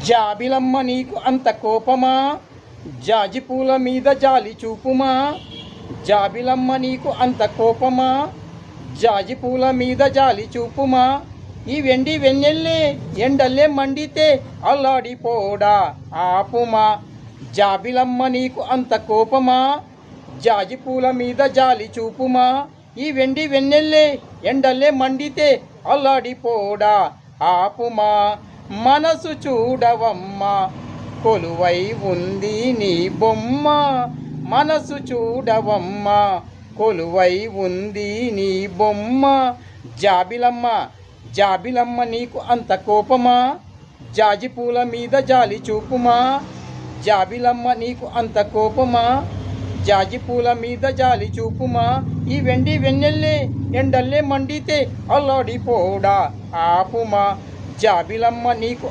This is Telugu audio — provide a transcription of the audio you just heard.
జాబిలమ్మ నీకు అంత కోపమా, జాజి పూల మీద జాలి చూపుమా. జాబిలమ్మ నీకు అంత కోపమా, జాజి పూల మీద జాలి చూపుమా. ఈ వెండి వెన్నెల్లే ఎండల్లే మండితే అల్లాడిపోడా ఆపుమా. జాబిలమ్మ నీకు అంత కోపమా, జాజి పూల మీద జాలి చూపుమా. ఈ వెండి వెన్నెల్లే ఎండల్లే మండితే అల్లాడిపోడా ఆపుమా. మనసు చూడవమ్మా కొలువై ఉంది నీ బొమ్మ. మనసు చూడవమ్మా కొలువై ఉంది నీ బొమ్మ. జాబిలమ్మ జాబిలమ్మ నీకు అంత కోపమా, జాజి పూల మీద జాలి చూపుమా. జాబిలమ్మ నీకు అంత కోపమా, జాజి పూల మీద జాలి చూపుమా. ఈ వెండి వెన్నెల్లే ఎండల్లే మండితే అల్లాడిపోడా ఆపుమా. జాబిలమ్మ నీకు